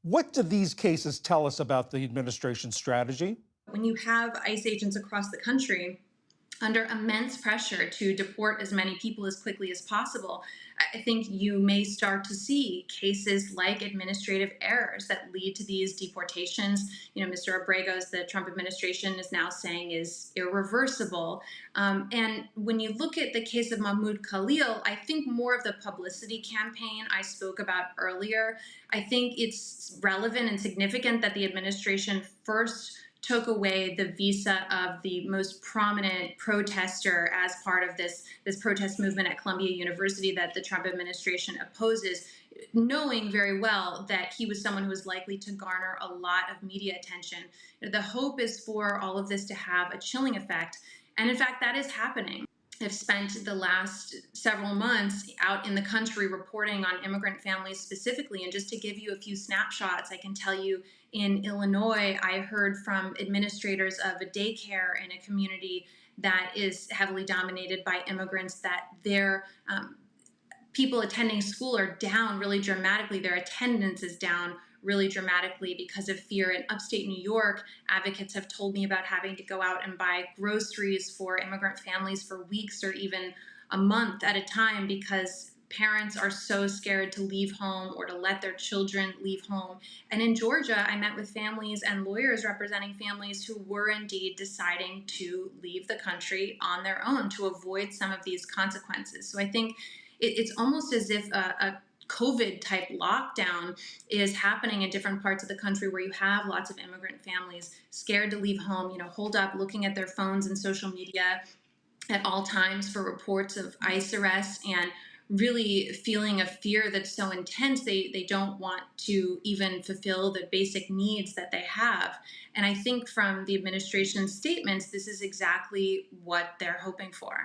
What do these cases tell us about the administration's strategy? When you have ICE agents across the country under immense pressure to deport as many people as quickly as possible, I think you may start to see cases like administrative errors that lead to these deportations. You know, Mr. Obrego's, the Trump administration is now saying is irreversible. And when you look at the case of Mahmoud Khalil, I think more of the publicity campaign I spoke about earlier, I think it's relevant and significant that the administration first took away the visa of the most prominent protester as part of this protest movement at Columbia University that the Trump administration opposes, knowing very well that he was someone who was likely to garner a lot of media attention. The hope is for all of this to have a chilling effect. And in fact, that is happening. I've spent the last several months out in the country reporting on immigrant families specifically. And just to give you a few snapshots, I can tell you in Illinois, I heard from administrators of a daycare in a community that is heavily dominated by immigrants that their people attending school are down really dramatically. Their attendance is down really dramatically because of fear. In upstate New York, advocates have told me about having to go out and buy groceries for immigrant families for weeks or even a month at a time because parents are so scared to leave home or to let their children leave home. And in Georgia, I met with families and lawyers representing families who were indeed deciding to leave the country on their own to avoid some of these consequences. So I think it's almost as if a COVID type lockdown is happening in different parts of the country where you have lots of immigrant families scared to leave home, holed up, looking at their phones and social media at all times for reports of ICE arrests and really feeling a fear that's so intense they don't want to even fulfill the basic needs that they have. And I think from the administration's statements, this is exactly what they're hoping for.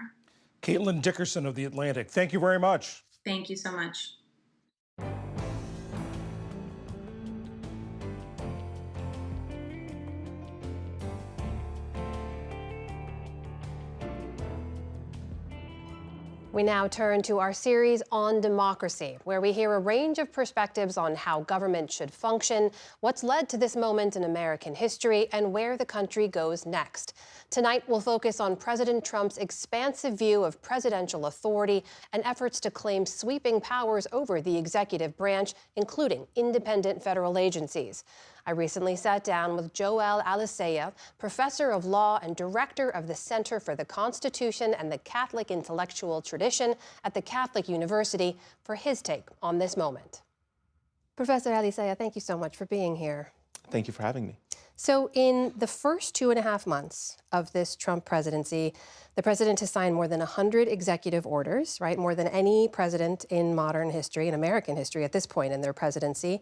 Caitlin Dickerson of The Atlantic, thank you very much. Thank you so much. We now turn to our series on democracy, where we hear a range of perspectives on how government should function, what's led to this moment in American history, and where the country goes next. Tonight, we'll focus on President Trump's expansive view of presidential authority and efforts to claim sweeping powers over the executive branch, including independent federal agencies. I recently sat down with Joel Alicea, professor of law and director of the Center for the Constitution and the Catholic Intellectual Tradition at the Catholic University, for his take on this moment. Professor Alicea, thank you so much for being here. Thank you for having me. So in the first 2.5 months of this Trump presidency, the president has signed more than 100 executive orders, right? More than any president in modern history, in American history at this point in their presidency.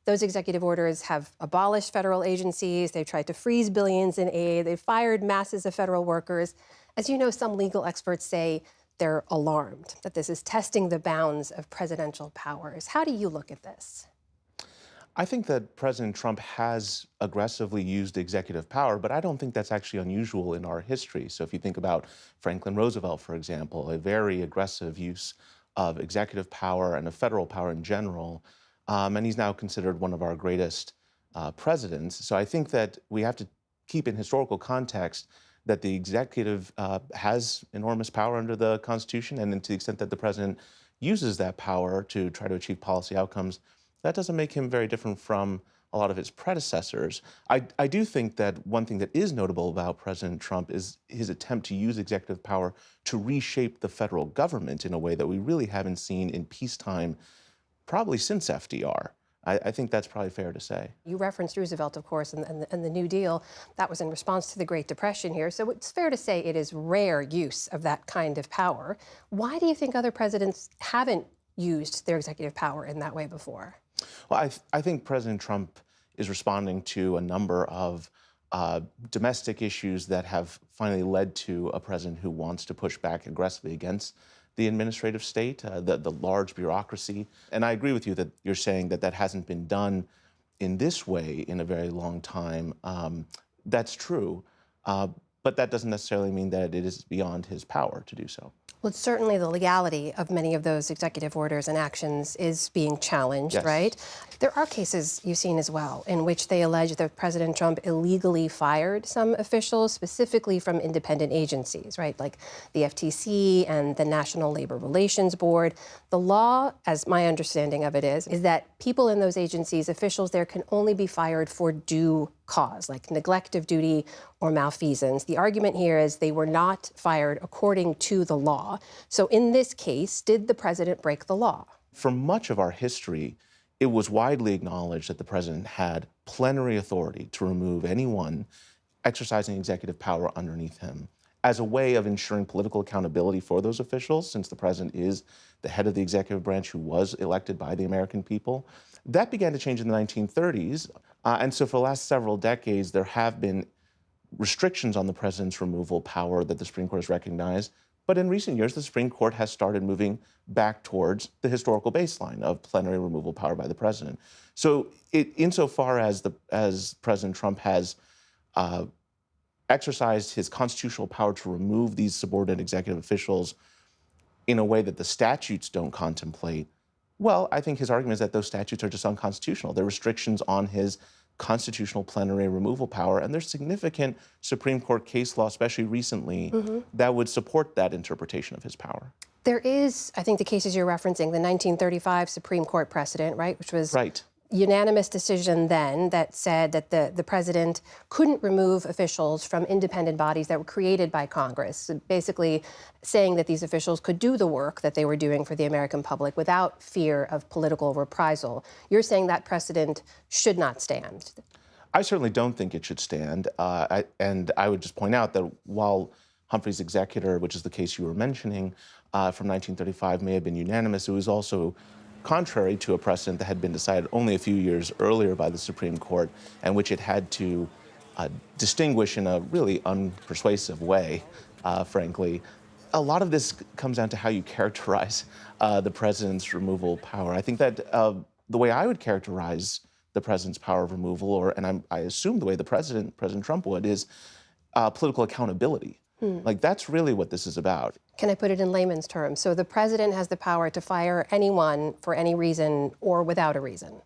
Those executive orders have abolished federal agencies. They've tried to freeze billions in aid. They've fired masses of federal workers. As you know, some legal experts say they're alarmed that this is testing the bounds of presidential powers. How do you look at this? I think that President Trump has aggressively used executive power, but I don't think that's actually unusual in our history. So if you think about Franklin Roosevelt, for example, a very aggressive use of executive power and of federal power in general, and he's now considered one of our greatest presidents. So I think that we have to keep in historical context that the executive has enormous power under the Constitution, and then to the extent that the president uses that power to try to achieve policy outcomes, that doesn't make him very different from a lot of his predecessors. I do think that one thing that is notable about President Trump is his attempt to use executive power to reshape the federal government in a way that we really haven't seen in peacetime probably since FDR. I think that's probably fair to say. You referenced Roosevelt, of course, and the New Deal. That was in response to the Great Depression here. So it's fair to say it is rare use of that kind of power. Why do you think other presidents haven't used their executive power in that way before? Well, I think President Trump is responding to a number of domestic issues that have finally led to a president who wants to push back aggressively against the administrative state, the large bureaucracy. And I agree with you that you're saying that that hasn't been done in this way in a very long time. That's true. but that doesn't necessarily mean that it is beyond his power to do so. Well, certainly the legality of many of those executive orders and actions is being challenged, Yes. right? There are cases you've seen as well in which they allege that President Trump illegally fired some officials, specifically from independent agencies, right? Like the FTC and the National Labor Relations Board. The law, as my understanding of it is that people in those agencies, officials there, can only be fired for due cause, like neglect of duty or malfeasance. The argument here is they were not fired according to the law. So in this case, did the president break the law? For much of our history, it was widely acknowledged that the president had plenary authority to remove anyone exercising executive power underneath him as a way of ensuring political accountability for those officials, since the president is the head of the executive branch who was elected by the American people. That began to change in the 1930s. And so for the last several decades, there have been restrictions on the president's removal power that the Supreme Court has recognized. But in recent years, the Supreme Court has started moving back towards the historical baseline of plenary removal power by the president. So insofar as President Trump has exercised his constitutional power to remove these subordinate executive officials in a way that the statutes don't contemplate, well, I think his argument is that those statutes are just unconstitutional. They're restrictions on his constitutional plenary removal power, and there's significant Supreme Court case law, especially recently, that would support that interpretation of his power. There is, I think the cases you're referencing, the 1935 Supreme Court precedent, right, which was unanimous decision then that said that the president couldn't remove officials from independent bodies that were created by Congress, basically saying that these officials could do the work that they were doing for the American public without fear of political reprisal. You're saying that precedent should not stand. I certainly don't think it should stand. And I would just point out that while Humphrey's executor, which is the case you were mentioning, from 1935 may have been unanimous, it was also contrary to a precedent that had been decided only a few years earlier by the Supreme Court, and which it had to distinguish in a really unpersuasive way, frankly. A lot of this comes down to how you characterize the president's removal power. I think that the way I would characterize the president's power of removal, and I assume the way President Trump would, is political accountability. Like, that's really what this is about. Can I put it in layman's terms? So the president has the power to fire anyone for any reason or without a reason.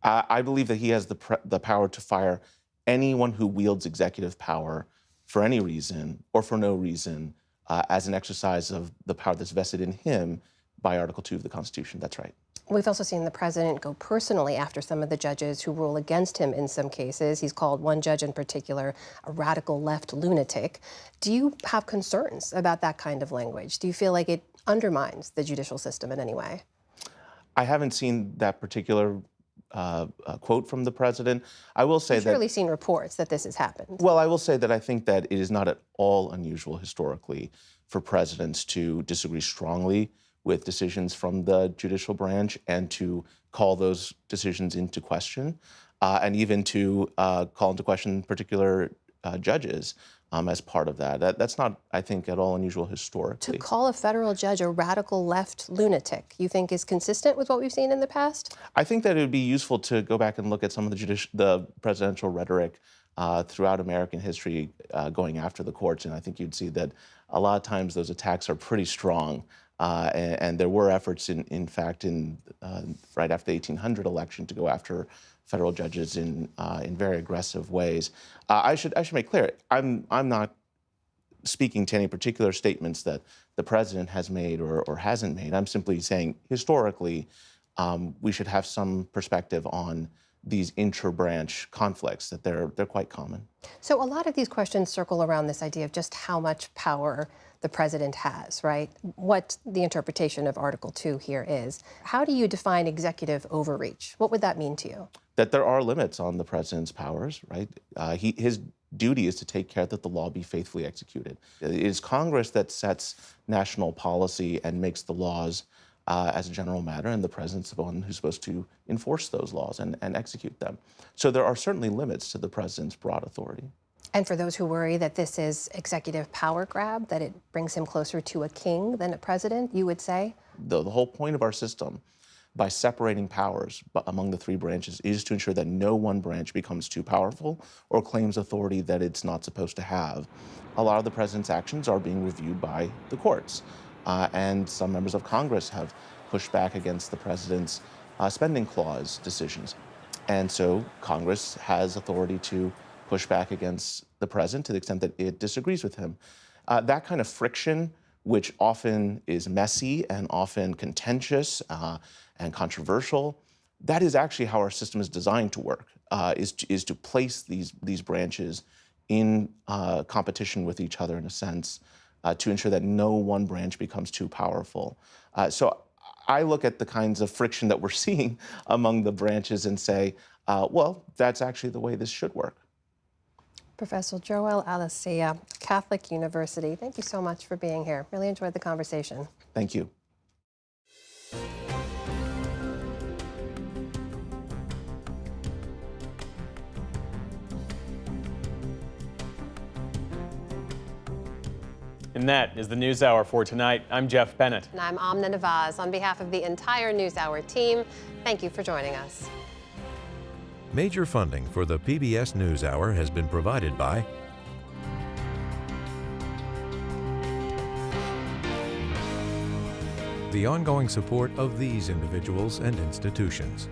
I believe that he has the power to fire anyone who wields executive power for any reason or for no reason as an exercise of the power that's vested in him by Article 2 of the Constitution. That's right. We've also seen the president go personally after some of the judges who rule against him in some cases. He's called one judge in particular a radical left lunatic. Do you have concerns about that kind of language? Do you feel like it undermines the judicial system in any way? I haven't seen that particular quote from the president. I will say You've surely seen reports that this has happened. Well, I will say that I think that it is not at all unusual historically for presidents to disagree strongly with decisions from the judicial branch and to call those decisions into question, and even to call into question particular judges as part of that. That's not, I think, at all unusual historically. To call a federal judge a radical left lunatic, you think is consistent with what we've seen in the past? I think that it would be useful to go back and look at some of the presidential rhetoric throughout American history going after the courts, and I think you'd see that a lot of times those attacks are pretty strong. And there were efforts, in fact, right after the 1800 election to go after federal judges in very aggressive ways. I should make clear, I'm not speaking to any particular statements that the president has made or hasn't made. I'm simply saying historically we should have some perspective on these inter-branch conflicts, that they're quite common. So a lot of these questions circle around this idea of just how much power the president has, right? What the interpretation of Article 2 here is. How do you define executive overreach? What would that mean to you? That there are limits on the president's powers, right? His duty is to take care that the law be faithfully executed. It is Congress that sets national policy and makes the laws as a general matter, and the president's the one who's supposed to enforce those laws and execute them. So there are certainly limits to the president's broad authority. And for those who worry that this is executive power grab, that it brings him closer to a king than a president, you would say? The whole point of our system, by separating powers among the three branches is to ensure that no one branch becomes too powerful or claims authority that it's not supposed to have. A lot of the president's actions are being reviewed by the courts, and some members of Congress have pushed back against the president's spending clause decisions. And so Congress has authority to push back against the president to the extent that it disagrees with him. That kind of friction, which often is messy and often contentious and controversial, that is actually how our system is designed to work, is to place these branches in competition with each other in a sense, to ensure that no one branch becomes too powerful. So I look at the kinds of friction that we're seeing among the branches and say, well, that's actually the way this should work. Professor Joel Alicea, Catholic University, thank you so much for being here. Really enjoyed the conversation. Thank you. And that is the NewsHour for tonight. I'm Jeff Bennett. And I'm Amna Nawaz. On behalf of the entire NewsHour team, thank you for joining us. Major funding for the PBS NewsHour has been provided by the ongoing support of these individuals and institutions,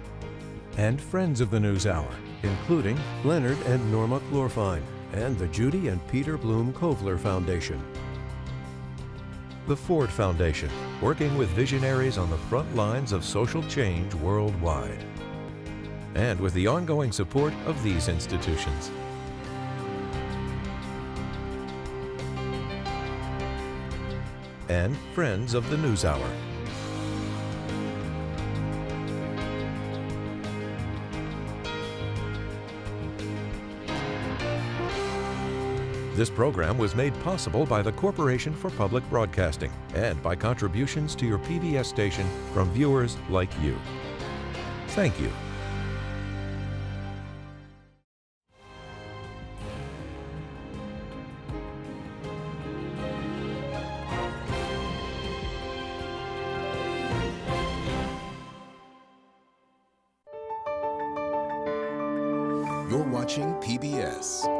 and friends of the NewsHour, including Leonard and Norma Chlorfine, and the Judy and Peter Bloom Kovler Foundation. The Ford Foundation, working with visionaries on the front lines of social change worldwide. And with the ongoing support of these institutions. And friends of the NewsHour. This program was made possible by the Corporation for Public Broadcasting and by contributions to your PBS station from viewers like you. Thank you. You're watching PBS.